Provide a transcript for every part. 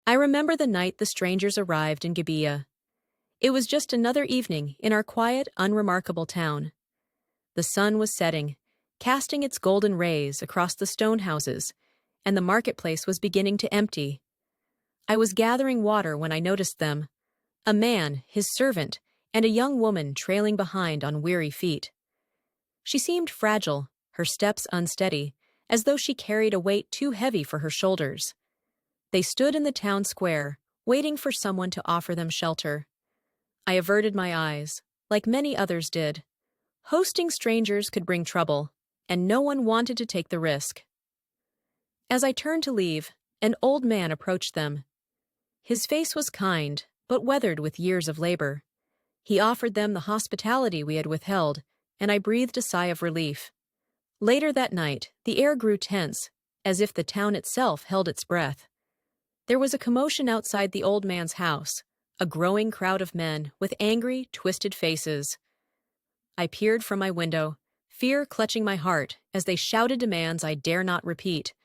I remember the night the strangers arrived in Gibeah. It was just another evening in our quiet, unremarkable town. The sun was setting, casting its golden rays across the stone houses, and the marketplace was beginning to empty. I was gathering water when I noticed them, a man, his servant, and a young woman trailing behind on weary feet. She seemed fragile, her steps unsteady, as though she carried a weight too heavy for her shoulders. They stood in the town square, waiting for someone to offer them shelter. I averted my eyes, like many others did. Hosting strangers could bring trouble, and no one wanted to take the risk. As I turned to leave, an old man approached them. His face was kind, but weathered with years of labor. He offered them the hospitality we had withheld, and I breathed a sigh of relief. Later that night, the air grew tense, as if the town itself held its breath. There was a commotion outside the old man's house, a growing crowd of men with angry, twisted faces. I peered from my window, fear clutching my heart as they shouted demands I dare not repeat.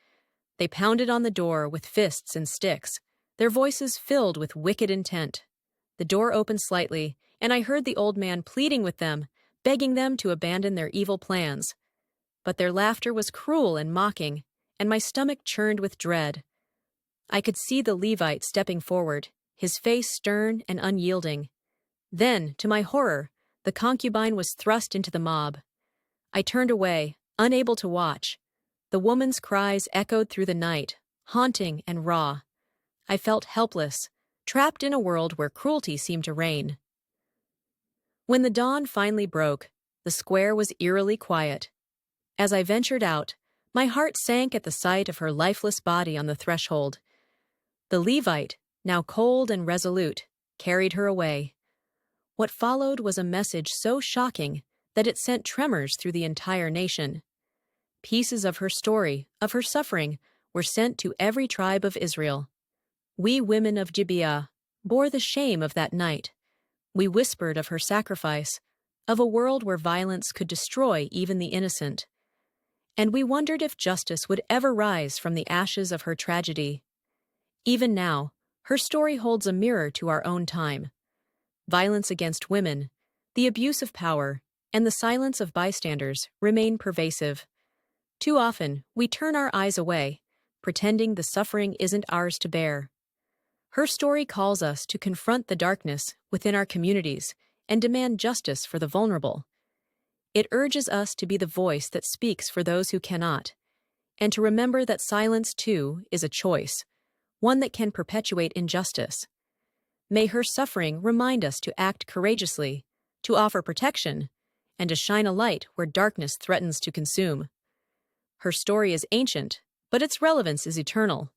They pounded on the door with fists and sticks, their voices filled with wicked intent. The door opened slightly, and I heard the old man pleading with them, begging them to abandon their evil plans. But their laughter was cruel and mocking, and my stomach churned with dread. I could see the Levite stepping forward, his face stern and unyielding. Then, to my horror, the concubine was thrust into the mob. I turned away, unable to watch. The woman's cries echoed through the night, haunting and raw. I felt helpless, trapped in a world where cruelty seemed to reign. When the dawn finally broke, the square was eerily quiet. As I ventured out, my heart sank at the sight of her lifeless body on the threshold. The Levite, now cold and resolute, carried her away. What followed was a message so shocking that it sent tremors through the entire nation. Pieces of her story, of her suffering, were sent to every tribe of Israel. We women of Gibeah bore the shame of that night. We whispered of her sacrifice, of a world where violence could destroy even the innocent. And we wondered if justice would ever rise from the ashes of her tragedy. Even now, her story holds a mirror to our own time. Violence against women, the abuse of power, and the silence of bystanders remain pervasive. Too often, we turn our eyes away, pretending the suffering isn't ours to bear. Her story calls us to confront the darkness within our communities and demand justice for the vulnerable. It urges us to be the voice that speaks for those who cannot, and to remember that silence, too, is a choice, one that can perpetuate injustice. May her suffering remind us to act courageously, to offer protection, and to shine a light where darkness threatens to consume. Her story is ancient, but its relevance is eternal.